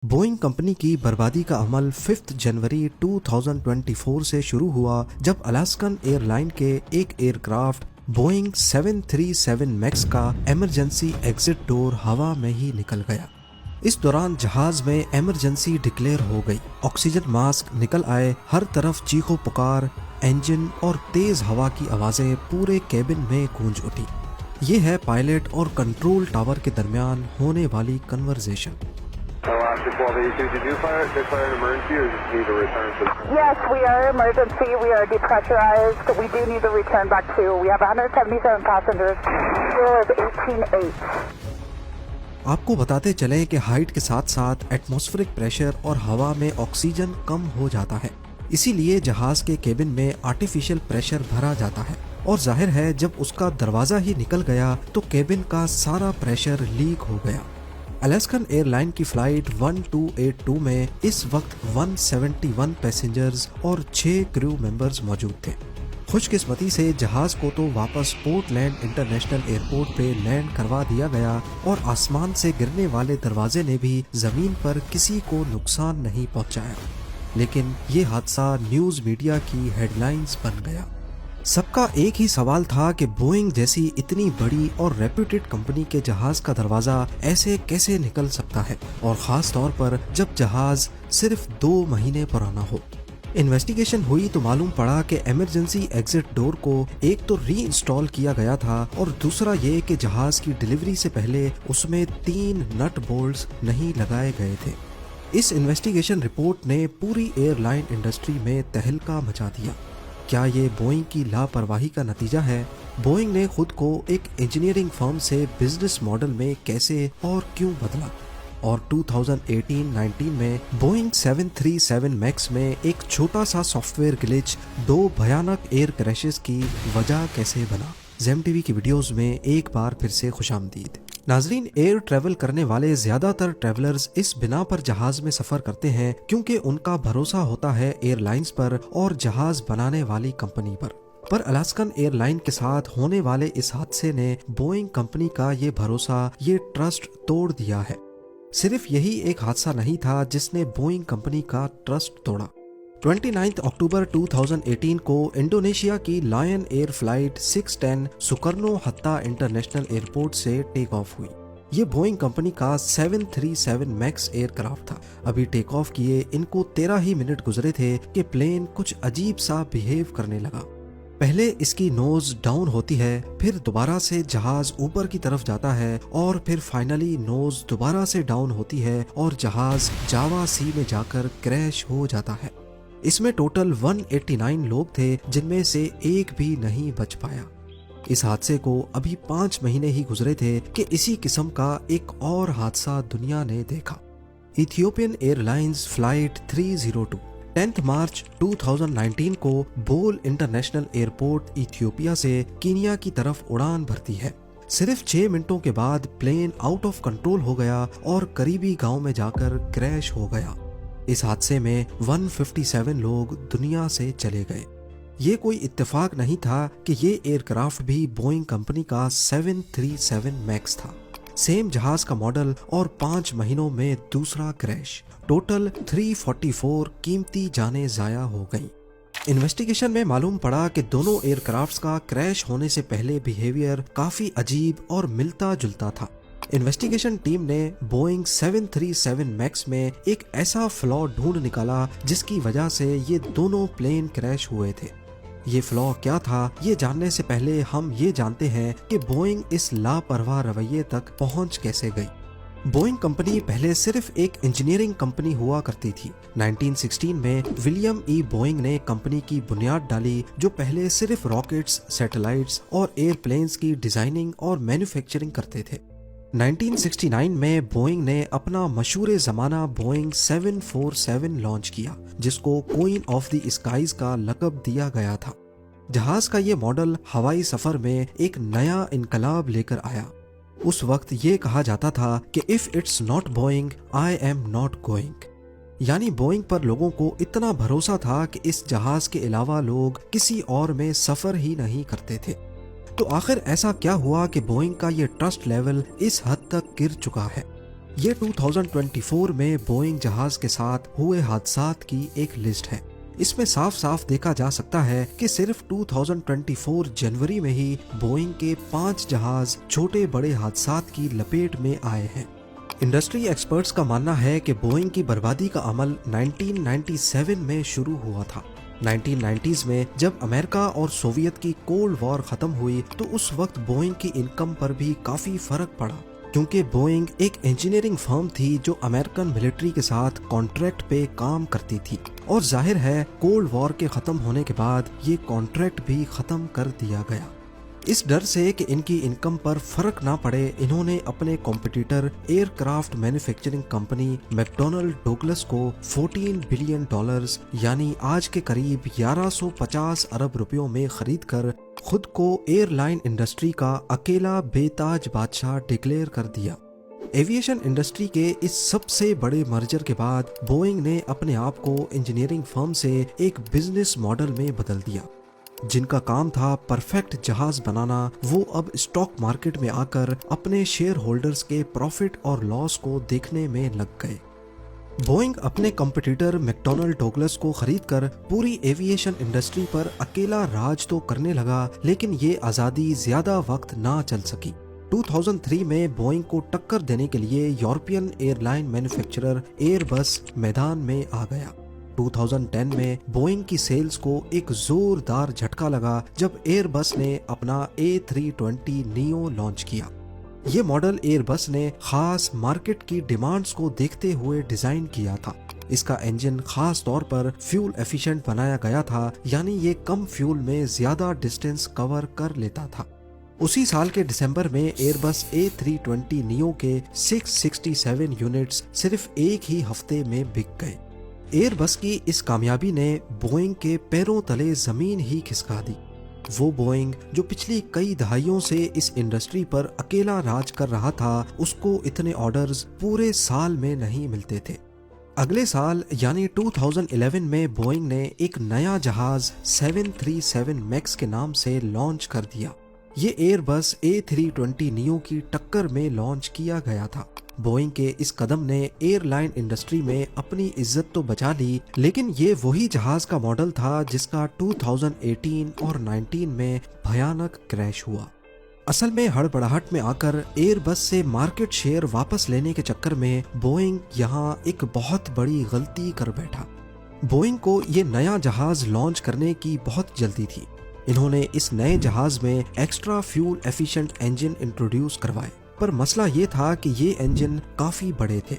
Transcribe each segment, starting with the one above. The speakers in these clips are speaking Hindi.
बोइंग कंपनी की बर्बादी का अमल 5 जनवरी 2024 से शुरू हुआ जब अलास्कन एयरलाइन के एक एयरक्राफ्ट बोइंग 737 मैक्स का इमरजेंसी एग्जिट डोर हवा में ही निकल गया। इस दौरान जहाज में इमरजेंसी डिक्लेयर हो गई। ऑक्सीजन मास्क निकल आए, हर तरफ चीखो पुकार, इंजन और तेज हवा की आवाजें पूरे केबिन में गूंज उठी। ये है पायलट और कंट्रोल टावर के दरमियान होने वाली conversation. Yes, we are emergency. We are depressurized. We do need to return back to. We have 177 passengers. Fuel is 18.8. आपको बताते चले कि हाइट के साथ साथ एटमॉस्फेरिक प्रेशर और हवा में ऑक्सीजन कम हो जाता है, इसीलिए जहाज के केबिन में आर्टिफिशियल प्रेशर भरा जाता है और जाहिर है जब उसका दरवाजा ही निकल गया तो केबिन का सारा प्रेशर लीक हो गया। अलास्कन एयरलाइन की फ्लाइट 1282 में इस वक्त 171 पैसेंजर्स और 6 क्रू मेंबर्स मौजूद थे। खुशकिस्मती से जहाज को तो वापस पोर्टलैंड इंटरनेशनल एयरपोर्ट पे लैंड करवा दिया गया और आसमान से गिरने वाले दरवाजे ने भी जमीन पर किसी को नुकसान नहीं पहुंचाया। लेकिन ये हादसा न्यूज मीडिया की हेडलाइंस बन गया। सबका एक ही सवाल था कि बोइंग जैसी इतनी बड़ी और रेप्यूटेड कंपनी के जहाज का दरवाजा ऐसे कैसे निकल सकता है, और खास तौर पर जब जहाज सिर्फ 2 महीने पुराना हो। इन्वेस्टिगेशन हुई तो मालूम पड़ा कि इमरजेंसी एग्जिट डोर को एक तो री इंस्टॉल किया गया था और दूसरा ये कि जहाज की डिलीवरी से पहले उसमें 3 नट बोल्ट्स नहीं लगाए गए थे। इस इन्वेस्टिगेशन रिपोर्ट ने पूरी एयरलाइन इंडस्ट्री में तहलका मचा दिया। क्या ये बोइंग की लापरवाही का नतीजा है? बोइंग ने खुद को एक इंजीनियरिंग फर्म से बिजनेस मॉडल में कैसे और क्यों बदला? और 2018-19 में बोइंग 737 मैक्स में एक छोटा सा सॉफ्टवेयर ग्लिच 2 भयानक एयर क्रैशेस की वजह कैसे बना? ज़ेम टीवी की वीडियोस में एक बार फिर से खुशामदीद। नाजरीन, एयर ट्रैवल करने वाले ज्यादातर ट्रैवलर्स इस बिना पर जहाज में सफर करते हैं क्योंकि उनका भरोसा होता है एयरलाइंस पर और जहाज बनाने वाली कंपनी पर अलास्कन एयरलाइन के साथ होने वाले इस हादसे ने बोइंग कंपनी का ये भरोसा, ये ट्रस्ट तोड़ दिया है। सिर्फ यही एक हादसा नहीं था जिसने बोइंग कंपनी का ट्रस्ट तोड़ा। 29 अक्टूबर 2018 को इंडोनेशिया की लायन एयर फ्लाइट 610 सुकर्नो हत्ता इंटरनेशनल एयरपोर्ट से टेक ऑफ हुई। ये बोइंग कंपनी का 737 मैक्स एयरक्राफ्ट था। अभी टेक ऑफ किए इनको 13 ही मिनट गुजरे थे कि प्लेन कुछ अजीब सा बिहेव करने लगा। पहले इसकी नोज डाउन होती है, फिर दोबारा से जहाज ऊपर की तरफ जाता है और फिर फाइनली नोज दोबारा से डाउन होती है और जहाज जावा सी में जाकर क्रैश हो जाता है। इसमें टोटल 189 लोग थे जिनमें से एक भी नहीं बच पाया। इस हादसे को अभी 5 महीने ही गुजरे थे कि इसी किस्म का एक और हादसा दुनिया ने देखा। इथियोपियन एयरलाइंस फ्लाइट 302 10 मार्च 2019 को बोल इंटरनेशनल एयरपोर्ट इथियोपिया से कीनिया की तरफ उड़ान भरती है। सिर्फ 6 मिनटों के बाद प्लेन आउट ऑफ कंट्रोल हो गया और करीबी गांव में जाकर क्रैश हो गया। इस हादसे में 157 लोग दुनिया से चले गए। ये कोई इत्तेफाक नहीं था कि ये एयरक्राफ्ट भी बोइंग कंपनी का 737 मैक्स था। सेम जहाज का मॉडल और 5 महीनों में दूसरा क्रैश। टोटल 344 कीमती जानें जाया हो गईं। इन्वेस्टिगेशन में मालूम पड़ा कि दोनों एयरक्राफ्ट्स का क्रैश होने से पहले बिहेवियर काफी अजीब और मिलता जुलता था। इन्वेस्टिगेशन टीम ने बोइंग 737 मैक्स में एक ऐसा फ्लॉ ढूंढ निकाला जिसकी वजह से ये दोनों प्लेन क्रैश हुए थे। ये फ्लॉ क्या था, ये जानने से पहले हम ये जानते हैं कि बोइंग इस लापरवाह रवैये तक पहुंच कैसे गई। बोइंग कंपनी पहले सिर्फ एक इंजीनियरिंग कंपनी हुआ करती थी। 1916 में विलियम ई बोइंग ने कंपनी की बुनियाद डाली, जो पहले सिर्फ रॉकेट्स, सैटेलाइट्स और एयरप्लेन्स की डिजाइनिंग और मैन्युफैक्चरिंग करते थे। 1969 में बोइंग ने अपना मशहूर जमाना बोइंग 747 लॉन्च किया, जिसको क्वीन ऑफ द स्काईज का लक़ब दिया गया था। जहाज का ये मॉडल हवाई सफर में एक नया इनकलाब लेकर आया। उस वक्त ये कहा जाता था कि if it's not Boeing I am not going, यानी बोइंग पर लोगों को इतना भरोसा था कि इस जहाज के अलावा लोग किसी और में सफर ही नहीं करते थे। तो आखिर ऐसा क्या हुआ कि बोइंग का ये ट्रस्ट लेवल इस हद तक गिर चुका है? ये 2024 में बोइंग जहाज के साथ हुए हादसात की एक लिस्ट है। इसमें साफ साफ देखा जा सकता है कि सिर्फ 2024 जनवरी में ही बोइंग के 5 जहाज छोटे बड़े हादसात की लपेट में आए हैं। इंडस्ट्री एक्सपर्ट्स का मानना है कि बोइंग की बर्बादी का अमल 1997 में शुरू हुआ था। 1990s में जब अमेरिका और सोवियत की कोल्ड वॉर खत्म हुई तो उस वक्त बोइंग की इनकम पर भी काफी फर्क पड़ा, क्योंकि बोइंग एक इंजीनियरिंग फर्म थी जो अमेरिकन मिलिट्री के साथ कॉन्ट्रैक्ट पे काम करती थी, और जाहिर है कोल्ड वॉर के खत्म होने के बाद ये कॉन्ट्रैक्ट भी खत्म कर दिया गया। इस डर से कि इनकी इनकम पर फर्क ना पड़े, इन्होंने अपने competitor aircraft manufacturing company McDonald Douglas को $14 बिलियन यानी आज के करीब 1150 अरब रुपयों में खरीद कर खुद को एयरलाइन इंडस्ट्री का अकेला बेताज बादशाह डिक्लेयर कर दिया। एविएशन इंडस्ट्री के इस सबसे बड़े मर्जर के बाद बोइंग ने अपने आप को इंजीनियरिंग फर्म से एक बिजनेस मॉडल में बदल दिया। जिनका काम था परफेक्ट जहाज बनाना, वो अब स्टॉक मार्केट में आकर अपने शेयर होल्डर्स के प्रॉफिट और लॉस को देखने में लग गए। बोइंग अपने कंपटीटर मैकडॉनल्ड डोगलस को खरीदकर पूरी एविएशन इंडस्ट्री पर अकेला राज तो करने लगा, लेकिन ये आजादी ज्यादा वक्त ना चल सकी। 2003 में बोइंग को टक्कर देने के लिए यूरोपियन एयरलाइन मैन्युफैक्चरर एयरबस मैदान में आ गया। 2010 में बोइंग की सेल्स को एक जोरदार झटका लगा जब एयरबस ने अपना A320 नियो लॉन्च किया। ये मॉडल एयरबस ने खास मार्केट की डिमांड्स को देखते हुए डिजाइन किया था। इसका इंजन खास तौर पर फ्यूल एफिशिएंट बनाया गया था, यानी ये कम फ्यूल में ज्यादा डिस्टेंस कवर कर लेता था। उसी साल के दिसंबर में एयरबस A320 नियो के 667 यूनिट्स सिर्फ एक ही हफ्ते में बिक गए। एयरबस की इस कामयाबी ने बोइंग के पैरों तले जमीन ही खिसका दी। वो बोइंग जो पिछली कई दहाइयों से इस इंडस्ट्री पर अकेला राज कर रहा था, उसको इतने ऑर्डर्स पूरे साल में नहीं मिलते थे। अगले साल यानी 2011 में बोइंग ने एक नया जहाज 737 मैक्स के नाम से लॉन्च कर दिया। ये एयरबस A320 नियो की टक्कर में लॉन्च किया गया था। बोइंग के इस कदम ने एयरलाइन इंडस्ट्री में अपनी इज्जत तो बचा ली, लेकिन ये वही जहाज का मॉडल था जिसका 2018 और 19 में भयानक क्रैश हुआ। असल में हड़बड़ाहट में आकर एयरबस से मार्केट शेयर वापस लेने के चक्कर में बोइंग यहाँ एक बहुत बड़ी गलती कर बैठा। बोइंग को ये नया जहाज लॉन्च करने की बहुत जल्दी थी। इन्होंने इस नए जहाज में extra fuel efficient engine introduce करवाए, पर मसला ये था कि ये इंजन काफी बड़े थे।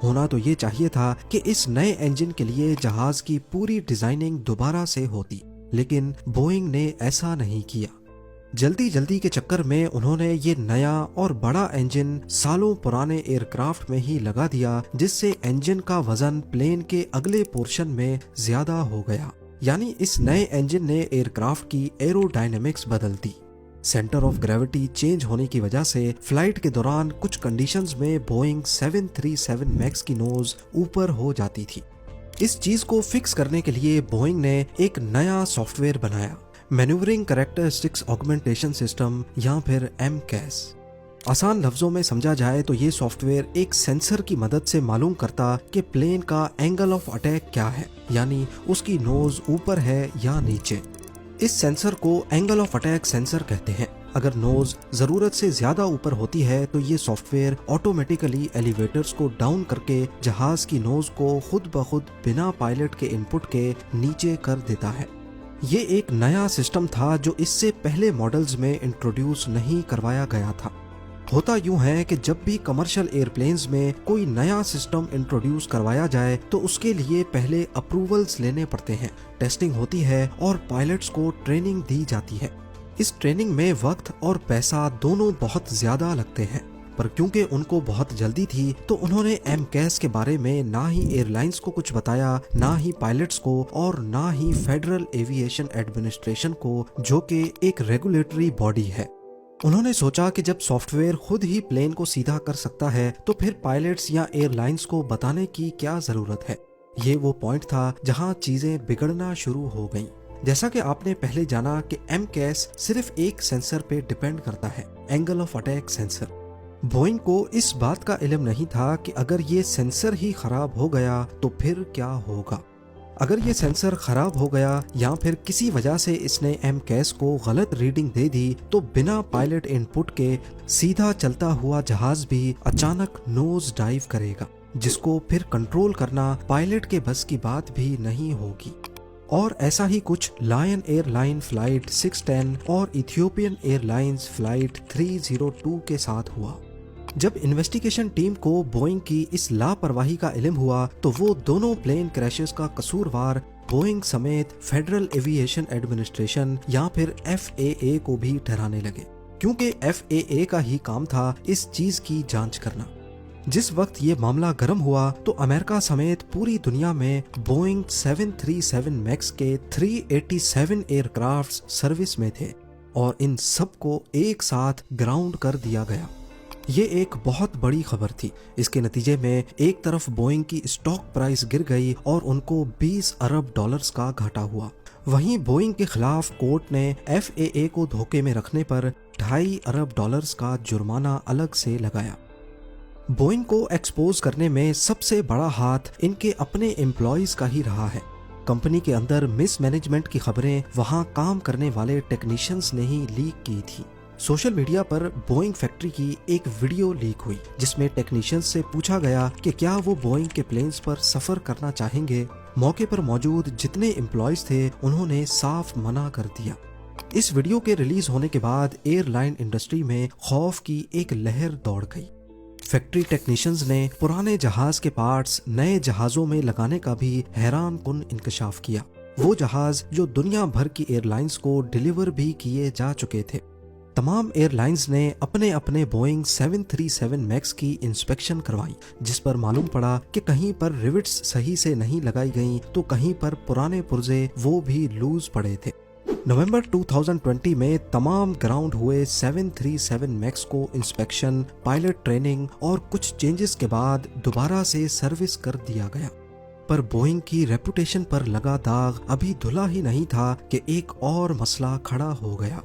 होना तो ये चाहिए था कि इस नए इंजन के लिए जहाज की पूरी डिजाइनिंग दोबारा से होती, लेकिन बोइंग ने ऐसा नहीं किया। जल्दी के चक्कर में उन्होंने ये नया और बड़ा इंजन सालों पुराने एयरक्राफ्ट में ही लगा दिया, जिससे इंजन का वजन प्लेन के अगले पोर्शन में ज्यादा हो गया। यानी इस नए इंजन ने एयरक्राफ्ट की एरोडायनेमिक्स बदल दी। सेंटर ऑफ ग्रेविटी चेंज होने की वजह से फ्लाइट के दौरान कुछ कंडीशंस में बोइंग 737 मैक्स की नोज ऊपर हो जाती थी। इस चीज को फिक्स करने के लिए बोइंग ने एक नया सॉफ्टवेयर बनाया, मैन्यूवरिंग कैरेक्टरिस्टिक्स ऑगमेंटेशन सिस्टम या फिर MCAS। आसान लफ्जों में समझा जाए तो ये सॉफ्टवेयर एक सेंसर की मदद से मालूम करता कि प्लेन का एंगल ऑफ अटैक क्या है, यानी उसकी नोज ऊपर है या नीचे। इस सेंसर को एंगल ऑफ अटैक सेंसर कहते हैं। अगर नोज जरूरत से ज्यादा ऊपर होती है तो ये सॉफ्टवेयर ऑटोमेटिकली एलिवेटर्स को डाउन करके जहाज की नोज को खुद ब खुद बिना पायलट के इनपुट के नीचे कर देता है। ये एक नया सिस्टम था जो इससे पहले मॉडल्स में इंट्रोड्यूस नहीं करवाया गया था। होता यूं है कि जब भी कमर्शियल एयरप्लेन्स में कोई नया सिस्टम इंट्रोड्यूस करवाया जाए तो उसके लिए पहले अप्रूवल्स लेने पड़ते हैं, टेस्टिंग होती है और पायलट्स को ट्रेनिंग दी जाती है। इस ट्रेनिंग में वक्त और पैसा दोनों बहुत ज्यादा लगते हैं, पर क्योंकि उनको बहुत जल्दी थी तो उन्होंने MCAS के बारे में ना ही एयरलाइंस को कुछ बताया, ना ही पायलट्स को, और ना ही फेडरल एविएशन एडमिनिस्ट्रेशन को, जो कि एक रेगुलेटरी बॉडी है। उन्होंने सोचा कि जब सॉफ्टवेयर खुद ही प्लेन को सीधा कर सकता है तो फिर पायलट्स या एयरलाइंस को बताने की क्या जरूरत है। ये वो पॉइंट था जहां चीजें बिगड़ना शुरू हो गईं। जैसा कि आपने पहले जाना कि MCAS सिर्फ एक सेंसर पे डिपेंड करता है, angle of attack sensor. Boeing को इस बात का इल्म नहीं था कि अगर ये सेंसर ही खराब हो गया तो फिर क्या होगा। अगर ये सेंसर खराब हो गया या फिर किसी वजह से इसने MCAS को गलत रीडिंग दे दी तो बिना पायलट इनपुट के सीधा चलता हुआ जहाज भी अचानक नोज डाइव करेगा, जिसको फिर कंट्रोल करना पायलट के बस की बात भी नहीं होगी। और ऐसा ही कुछ लायन एयरलाइन फ्लाइट 610 और इथियोपियन एयरलाइंस फ्लाइट 302 के साथ हुआ। जब इन्वेस्टिगेशन टीम को बोइंग की इस लापरवाही का इल्म हुआ तो वो दोनों प्लेन क्रैशेस का कसूरवार बोइंग समेत फेडरल एविएशन एडमिनिस्ट्रेशन या फिर FAA को भी ठहराने लगे, क्योंकि FAA का ही काम था इस चीज की जांच करना। जिस वक्त ये मामला गर्म हुआ तो अमेरिका समेत पूरी दुनिया में बोइंग 737 मैक्स के 387 एयरक्राफ्ट्स सर्विस में थे और इन सबको एक साथ ग्राउंड कर दिया गया। ये एक बहुत बड़ी खबर थी। इसके नतीजे में एक तरफ बोइंग की स्टॉक प्राइस गिर गई और उनको 20 अरब डॉलर्स का घाटा हुआ। वहीं बोइंग के खिलाफ कोर्ट ने FAA को धोखे में रखने पर 2.5 अरब डॉलर्स का जुर्माना अलग से लगाया। बोइंग को एक्सपोज करने में सबसे बड़ा हाथ इनके अपने एम्प्लॉयज का ही रहा है। कंपनी के अंदर मिसमैनेजमेंट की खबरें वहां काम करने वाले टेक्नीशियंस ने ही लीक की थी। सोशल मीडिया पर बोइंग फैक्ट्री की एक वीडियो लीक हुई जिसमें टेक्नीशियंस से पूछा गया कि क्या वो बोइंग के प्लेन्स पर सफर करना चाहेंगे। मौके पर मौजूद जितने एम्प्लॉयज थे उन्होंने साफ मना कर दिया। इस वीडियो के रिलीज होने के बाद एयरलाइन इंडस्ट्री में खौफ की एक लहर दौड़ गई। फैक्ट्री टेक्नीशियंस ने पुराने जहाज के पार्ट्स नए जहाजों में लगाने का भी हैरान कुन इंकशाफ किया, वो जहाज जो दुनिया भर की एयरलाइंस को डिलीवर भी किए जा चुके थे। तमाम एयरलाइंस ने अपने अपने बोइंग 737 मैक्स की इंस्पेक्शन करवाई, जिस पर मालूम पड़ा कि कहीं पर रिविट्स सही से नहीं लगाई गईं तो कहीं पर पुराने पुर्जे वो भी लूज पड़े थे। नवंबर 2020 में तमाम ग्राउंड हुए 737 मैक्स को इंस्पेक्शन, पायलट ट्रेनिंग और कुछ चेंजेस के बाद दोबारा से सर्विस कर दिया गया। पर बोइंग की रेपुटेशन पर लगा दाग अभी धुला ही नहीं था कि एक और मसला खड़ा हो गया।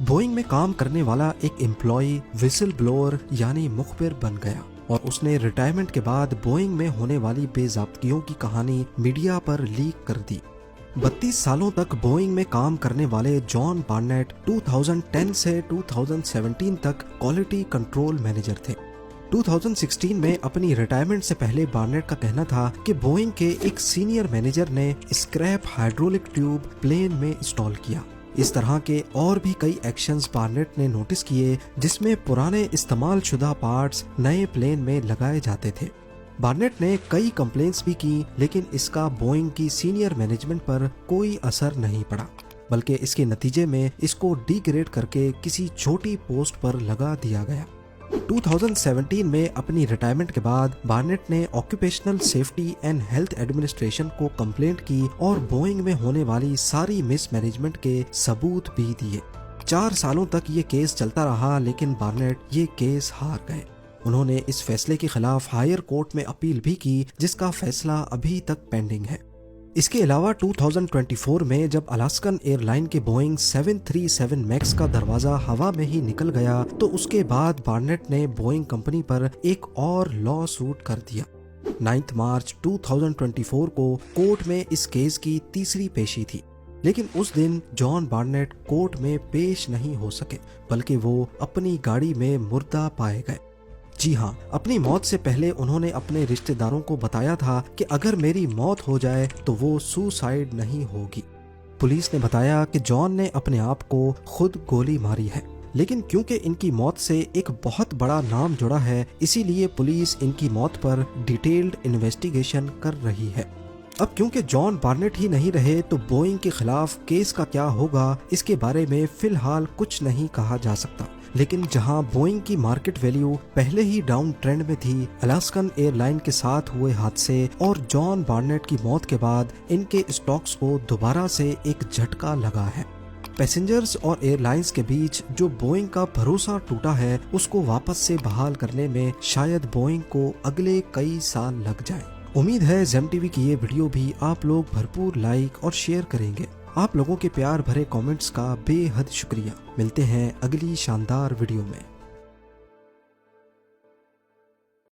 बोइंग में काम करने वाला एक एम्प्लॉय विसल ब्लोअर यानी मुखबिर बन गया और उसने रिटायरमेंट के बाद बोइंग में होने वाली बेज़ाब्तियों की कहानी मीडिया पर लीक कर दी। 32 सालों तक बोइंग में काम करने वाले जॉन बार्नेट 2010 से 2017 तक क्वालिटी कंट्रोल मैनेजर थे। 2016 में अपनी रिटायरमेंट से पहले बार्नेट का कहना था कि बोइंग के एक सीनियर मैनेजर ने स्क्रैप हाइड्रोलिक ट्यूब प्लेन में इंस्टॉल किया। इस तरह के और भी कई एक्शंस बार्नेट ने नोटिस किए जिसमें पुराने इस्तेमाल शुदा पार्ट्स नए प्लेन में लगाए जाते थे। बार्नेट ने कई कंप्लेंट्स भी की, लेकिन इसका बोइंग की सीनियर मैनेजमेंट पर कोई असर नहीं पड़ा, बल्कि इसके नतीजे में इसको डिग्रेड करके किसी छोटी पोस्ट पर लगा दिया गया। 2017 में अपनी रिटायरमेंट के बाद बार्नेट ने occupational safety and health administration को कंप्लेंट की और बोइंग में होने वाली सारी मिसमैनेजमेंट के सबूत भी दिए। 4 सालों तक ये केस चलता रहा, लेकिन बार्नेट ये केस हार गए। उन्होंने इस फैसले के खिलाफ हायर कोर्ट में अपील भी की, जिसका फैसला अभी तक पेंडिंग है। इसके अलावा 2024 में जब अलास्कन एयरलाइन के बोइंग 737 मैक्स का दरवाजा हवा में ही निकल गया तो उसके बाद बार्नेट ने बोइंग कंपनी पर एक और लॉ सूट कर दिया। 9 मार्च 2024 को कोर्ट में इस केस की तीसरी पेशी थी, लेकिन उस दिन जॉन बार्नेट कोर्ट में पेश नहीं हो सके, बल्कि वो अपनी गाड़ी में मुर्दा पाए गए। जी हाँ, अपनी मौत से पहले उन्होंने अपने रिश्तेदारों को बताया था कि अगर मेरी मौत हो जाए तो वो सुसाइड नहीं होगी। पुलिस ने बताया कि जॉन ने अपने आप को खुद गोली मारी है, लेकिन क्योंकि इनकी मौत से एक बहुत बड़ा नाम जुड़ा है, इसीलिए पुलिस इनकी मौत पर डिटेल्ड इन्वेस्टिगेशन कर रही है। अब क्योंकि जॉन बार्नेट ही नहीं रहे तो बोइंग के खिलाफ केस का क्या होगा, इसके बारे में फिलहाल कुछ नहीं कहा जा सकता। लेकिन जहां बोइंग की मार्केट वैल्यू पहले ही डाउन ट्रेंड में थी, अलास्कन एयरलाइन के साथ हुए हादसे और जॉन बार्नेट की मौत के बाद इनके स्टॉक्स को दोबारा से एक झटका लगा है। पैसेंजर्स और एयरलाइंस के बीच जो बोइंग का भरोसा टूटा है, उसको वापस से बहाल करने में शायद बोइंग को अगले कई साल लग जाए। उम्मीद है जेम टीवी की ये वीडियो भी आप लोग भरपूर लाइक और शेयर करेंगे। आप लोगों के प्यार भरे कमेंट्स का बेहद शुक्रिया। मिलते हैं अगली शानदार वीडियो में।